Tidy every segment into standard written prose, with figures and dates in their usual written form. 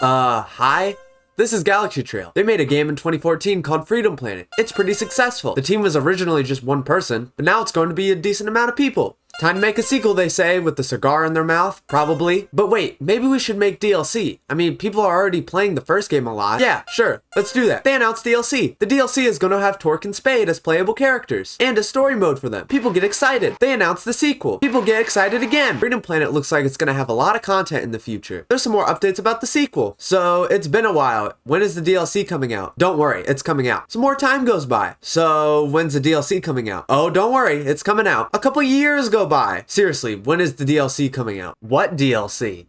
Hi? This is Galaxy Trail. They made a game in 2014 called Freedom Planet. It's pretty successful. The team was originally just one person, but now it's going to be a decent amount of people. Time to make a sequel, they say, with the cigar in their mouth, probably. But wait, maybe we should make DLC. I mean, people are already playing the first game a lot. Yeah, sure, let's do that. They announced DLC. The DLC is going to have Torque and Spade as playable characters, and a story mode for them. People get excited. They announced the sequel. People get excited again. Freedom Planet looks like it's going to have a lot of content in the future. There's some more updates about the sequel. So, it's been a while. When is the DLC coming out? Don't worry, it's coming out. Some more time goes by. So, when's the DLC coming out? Oh, don't worry, it's coming out. A couple years go by. Seriously, when is the DLC coming out? What DLC?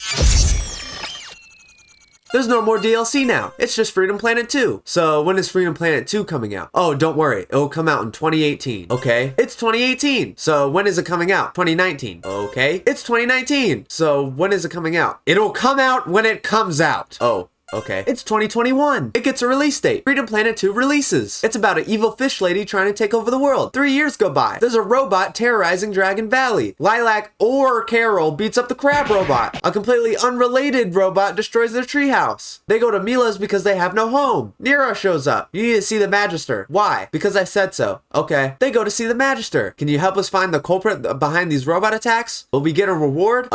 There's no more DLC now. It's just Freedom Planet 2. So when is Freedom Planet 2 coming out? Oh, don't worry. It will come out in 2018. Okay. It's 2018. So when is it coming out? 2019. Okay. It's 2019. So when is it coming out? It'll come out when it comes out. Oh. Okay. It's 2021. It gets a release date. Freedom Planet 2 releases. It's about an evil fish lady trying to take over the world. 3 years go by. There's a robot terrorizing Dragon Valley. Lilac or Carol beats up the crab robot. A completely unrelated robot destroys their treehouse. They go to Mila's because they have no home. Nero shows up. You need to see the Magister. Why? Because I said so. Okay. They go to see the Magister. Can you help us find the culprit behind these robot attacks? Will we get a reward?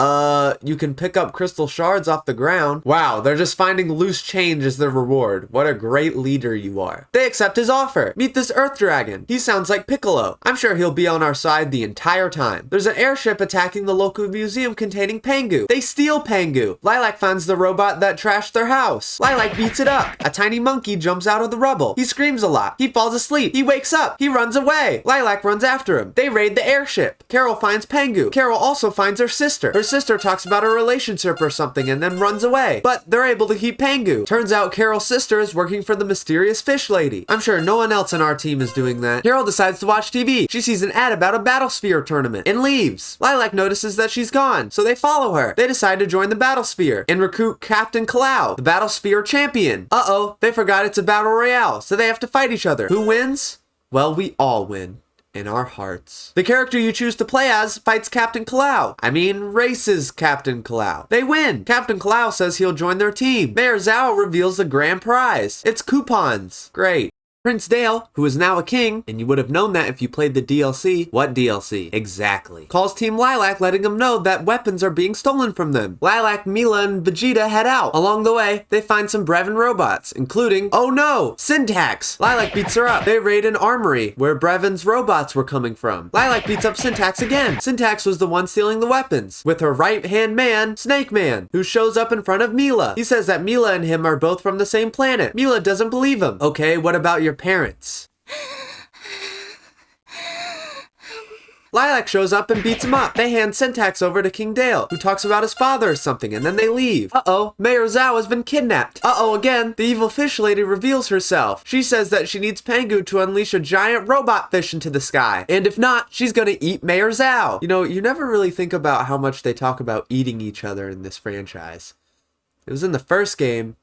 You can pick up crystal shards off the ground. Wow, they're just finding loose change as their reward. What a great leader you are. They accept his offer. Meet this Earth Dragon. He sounds like Piccolo. I'm sure he'll be on our side the entire time. There's an airship attacking the local museum containing Pangu. They steal Pangu. Lilac finds the robot that trashed their house. Lilac beats it up. A tiny monkey jumps out of the rubble. He screams a lot. He falls asleep. He wakes up. He runs away. Lilac runs after him. They raid the airship. Carol finds Pangu. Carol also finds her sister. Her sister talks about a relationship or something and then runs away. But they're able to keep Pangu. Turns out Carol's sister is working for the mysterious fish lady. I'm sure no one else on our team is doing that. Carol decides to watch TV. She sees an ad about a Battlesphere tournament and leaves. Lilac notices that she's gone, so they follow her. They decide to join the Battlesphere and recruit Captain Kalau, the Battlesphere champion. Uh-oh, they forgot it's a battle royale, so they have to fight each other. Who wins? Well, we all win. In our hearts. The character you choose to play as fights Captain Kalau. Races Captain Kalau. They win. Captain Kalau says he'll join their team. Mayor Zhao reveals the grand prize. It's coupons. Great. Prince Dale, who is now a king, and you would have known that if you played the DLC. What DLC? Exactly. Calls Team Lilac, letting them know that weapons are being stolen from them. Lilac, Mila, and Vegeta head out. Along the way, they find some Brevin robots, including, oh no, Syntax. Lilac beats her up. They raid an armory, where Brevin's robots were coming from. Lilac beats up Syntax again. Syntax was the one stealing the weapons, with her right-hand man, Snake Man, who shows up in front of Mila. He says that Mila and him are both from the same planet. Mila doesn't believe him. Okay, what about your parents? Lilac shows up and beats him up. They hand Syntax over to King Dale, who talks about his father or something, and then they leave. Uh-oh, Mayor Zhao has been kidnapped. Uh-oh again, the evil fish lady reveals herself. She says that she needs Pangu to unleash a giant robot fish into the sky. And if not, she's gonna eat Mayor Zhao. You know, you never really think about how much they talk about eating each other in this franchise. It was in the first game,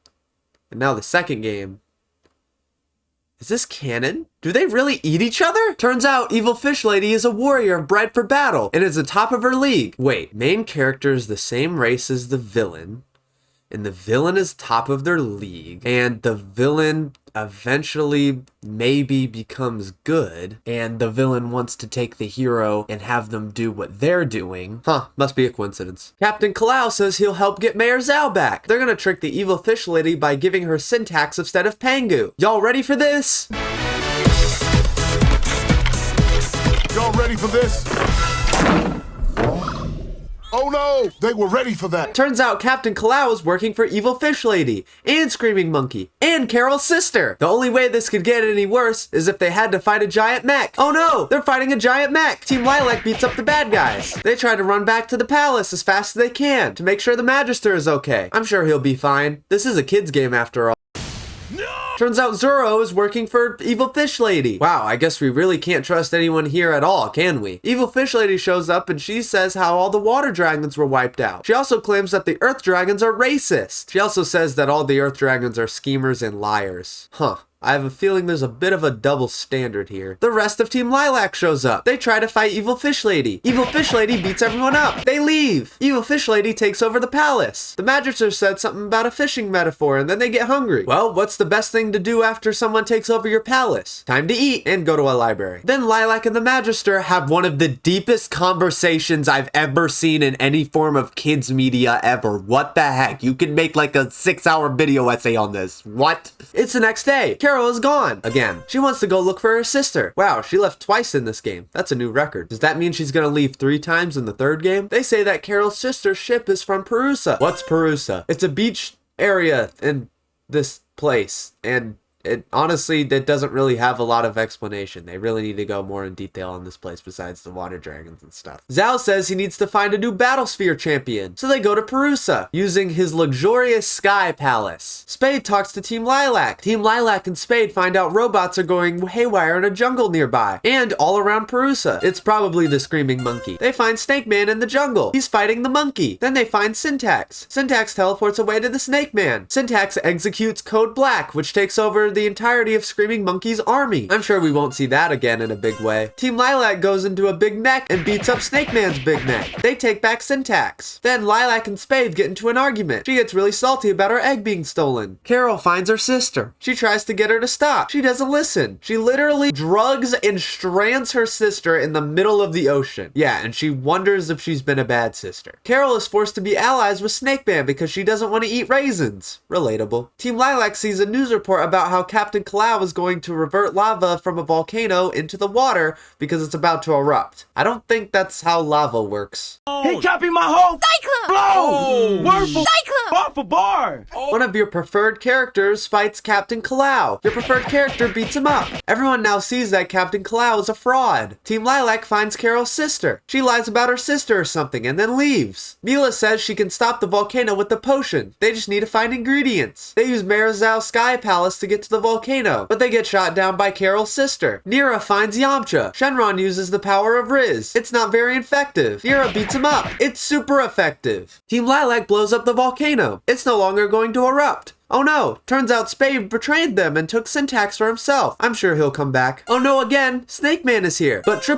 and now the second game. Is this canon? Do they really eat each other? Turns out Evil Fish Lady is a warrior bred for battle and is the top of her league. Wait, main character is the same race as the villain, and the villain is top of their league, and the villain eventually maybe becomes good, and the villain wants to take the hero and have them do what they're doing. Huh, must be a coincidence. Captain Kalau says he'll help get Mayor Zhao back. They're gonna trick the evil fish lady by giving her Syntax instead of Pangu. Y'all ready for this? Y'all ready for this? Oh no! They were ready for that! Turns out Captain Kalau is working for Evil Fish Lady, and Screaming Monkey, and Carol's sister. The only way this could get any worse is if they had to fight a giant mech. Oh no! They're fighting a giant mech! Team Lilac beats up the bad guys. They try to run back to the palace as fast as they can to make sure the Magister is okay. I'm sure he'll be fine. This is a kid's game after all. Turns out Zoro is working for Evil Fish Lady. Wow, I guess we really can't trust anyone here at all, can we? Evil Fish Lady shows up and she says how all the water dragons were wiped out. She also claims that the earth dragons are racist. She also says that all the earth dragons are schemers and liars. Huh. I have a feeling there's a bit of a double standard here. The rest of Team Lilac shows up. They try to fight Evil Fish Lady. Evil Fish Lady beats everyone up. They leave. Evil Fish Lady takes over the palace. The Magister said something about a fishing metaphor and then they get hungry. Well, what's the best thing to do after someone takes over your palace? Time to eat and go to a library. Then Lilac and the Magister have one of the deepest conversations I've ever seen in any form of kids media ever. What the heck? You can make like a 6-hour video essay on this. What? It's the next day. Carol is gone again. She wants to go look for her sister. Wow, she left twice in this game. That's a new record. Does that mean she's gonna leave 3 times in the 3rd game? They say that Carol's sister's ship is from Perusa. What's Perusa? It's a beach area in this place, and it honestly, that doesn't really have a lot of explanation. They really need to go more in detail on this place besides the water dragons and stuff. Zhao says he needs to find a new Battlesphere champion, so they go to Perusa, using his luxurious sky palace. Spade talks to Team Lilac. Team Lilac and Spade find out robots are going haywire in a jungle nearby, and all around Perusa. It's probably the screaming monkey. They find Snake Man in the jungle. He's fighting the monkey. Then they find Syntax. Syntax teleports away to the Snake Man. Syntax executes Code Black, which takes over the entirety of Screaming Monkey's army. I'm sure we won't see that again in a big way. Team Lilac goes into a big neck and beats up Snake Man's big neck. They take back Syntax. Then Lilac and Spade get into an argument. She gets really salty about her egg being stolen. Carol finds her sister. She tries to get her to stop. She doesn't listen. She literally drugs and strands her sister in the middle of the ocean. Yeah, and she wonders if she's been a bad sister. Carol is forced to be allies with Snake Man because she doesn't want to eat raisins. Relatable. Team Lilac sees a news report about how Captain Kalau is going to revert lava from a volcano into the water because it's about to erupt. I don't think that's how lava works. He copied my whole flow! Word for bar for bar! One of your preferred characters fights Captain Kalau. Your preferred character beats him up. Everyone now sees that Captain Kalau is a fraud. Team Lilac finds Carol's sister. She lies about her sister or something and then leaves. Mila says she can stop the volcano with the potion. They just need to find ingredients. They use Marizal's Sky Palace to get to the volcano, but they get shot down by Carol's sister. Nira finds Yamcha. Shenron uses the power of Riz. It's not very effective. Nira beats him up. It's super effective. Team Lilac blows up the volcano. It's no longer going to erupt. Oh no, turns out Spade betrayed them and took Syntax for himself. I'm sure he'll come back. Oh no, again, Snake Man is here. But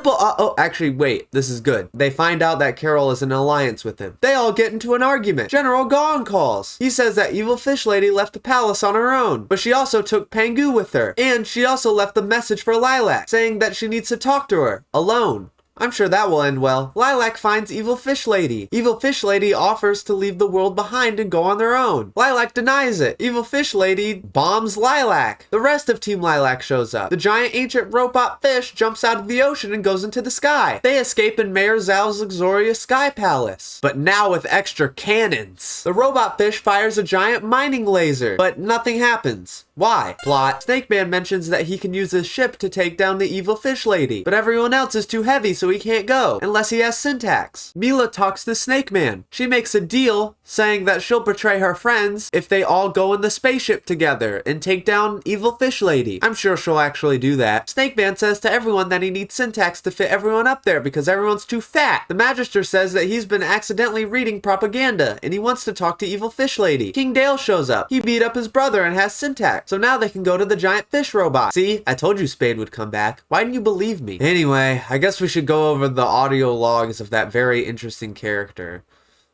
actually wait, this is good. They find out that Carol is in an alliance with him. They all get into an argument. General Gong calls. He says that Evil Fish Lady left the palace on her own, but she also took Pangu with her. And she also left a message for Lilac, saying that she needs to talk to her, alone. I'm sure that will end well. Lilac finds Evil Fish Lady. Evil Fish Lady offers to leave the world behind and go on their own. Lilac denies it. Evil Fish Lady bombs Lilac. The rest of Team Lilac shows up. The giant ancient robot fish jumps out of the ocean and goes into the sky. They escape in Mayor Zhao's luxurious sky palace, but now with extra cannons. The robot fish fires a giant mining laser, but nothing happens. Why? Plot. Snake Man mentions that he can use his ship to take down the Evil Fish Lady, but everyone else is too heavy, so he can't go, unless he has Syntax. Mila talks to Snake Man. She makes a deal, saying that she'll betray her friends if they all go in the spaceship together and take down Evil Fish Lady. I'm sure she'll actually do that. Snake Man says to everyone that he needs Syntax to fit everyone up there because everyone's too fat. The Magister says that he's been accidentally reading propaganda, and he wants to talk to Evil Fish Lady. King Dale shows up. He beat up his brother and has Syntax. So now they can go to the giant fish robot. See, I told you Spade would come back. Why didn't you believe me? Anyway, I guess we should go over the audio logs of that very interesting character.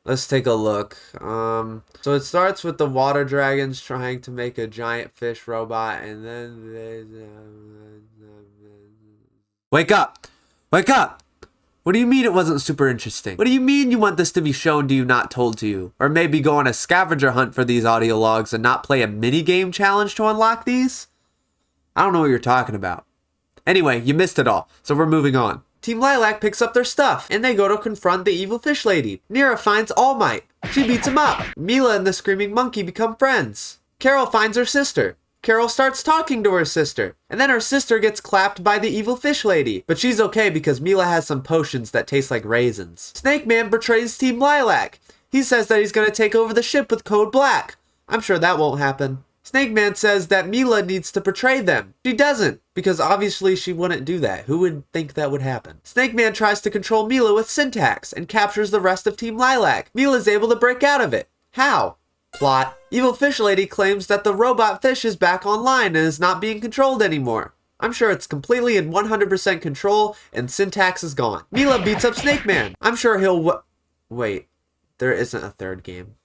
Let's take a look. So it starts with the water dragons trying to make a giant fish robot, and then wake up! Wake up! What do you mean it wasn't super interesting? What do you mean you want this to be shown to you, not told to you? Or maybe go on a scavenger hunt for these audio logs and not play a minigame challenge to unlock these? I don't know what you're talking about. Anyway, you missed it all, so we're moving on. Team Lilac picks up their stuff, and they go to confront the Evil Fish Lady. Nira finds All Might. She beats him up. Mila and the Screaming Monkey become friends. Carol finds her sister. Carol starts talking to her sister, and then her sister gets clapped by the Evil Fish Lady, but she's okay because Mila has some potions that taste like raisins. Snake Man betrays Team Lilac. He says that he's going to take over the ship with Code Black. I'm sure that won't happen. Snake Man says that Mila needs to betray them. She doesn't, because obviously she wouldn't do that. Who would think that would happen? Snake Man tries to control Mila with Syntax and captures the rest of Team Lilac. Mila's able to break out of it. How? Plot. Evil Fish Lady claims that the robot fish is back online and is not being controlled anymore. I'm sure it's completely in 100% control and Syntax is gone. Mila beats up Snake Man. I'm sure he'll wait, there isn't a third game.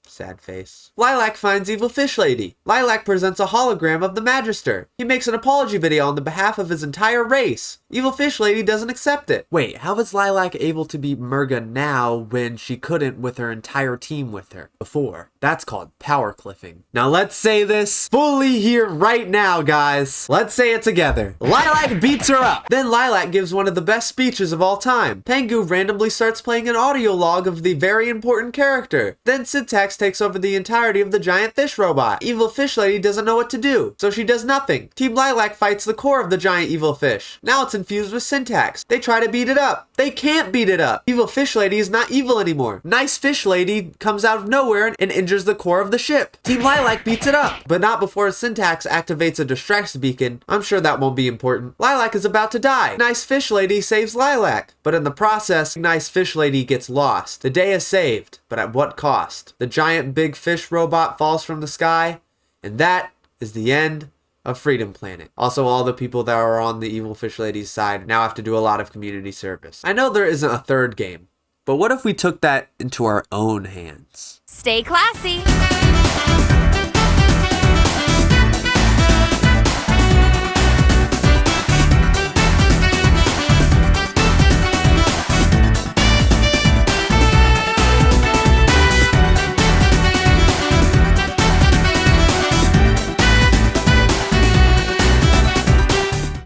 Sad face. Lilac finds Evil Fish Lady. Lilac presents a hologram of the Magister. He makes an apology video on the behalf of his entire race. Evil Fish Lady doesn't accept it. Wait, how is Lilac able to be Murga now when she couldn't with her entire team with her before? That's called power cliffing. Now let's say this fully here right now, guys. Let's say it together. Lilac beats her up. Then Lilac gives one of the best speeches of all time. Pengu randomly starts playing an audio log of the very important character. Then Syntax takes over the entirety of the giant fish robot. Evil Fish Lady doesn't know what to do, so she does nothing. Team Lilac fights the core of the giant evil fish. Now it's infused with Syntax. They try to beat it up. They can't beat it up. Evil Fish Lady is not evil anymore. Nice Fish Lady comes out of nowhere and injures the core of the ship. Team Lilac beats it up, but not before Syntax activates a distraction beacon. I'm sure that won't be important. Lilac is about to die. Nice Fish Lady saves Lilac, but in the process, Nice Fish Lady gets lost. The day is saved, but at what cost? The giant big fish robot falls from the sky, and that is the end of Freedom Planet. Also, all the people that are on the Evil Fish Lady's side now have to do a lot of community service. I know there isn't a third game, but what if we took that into our own hands? Stay classy.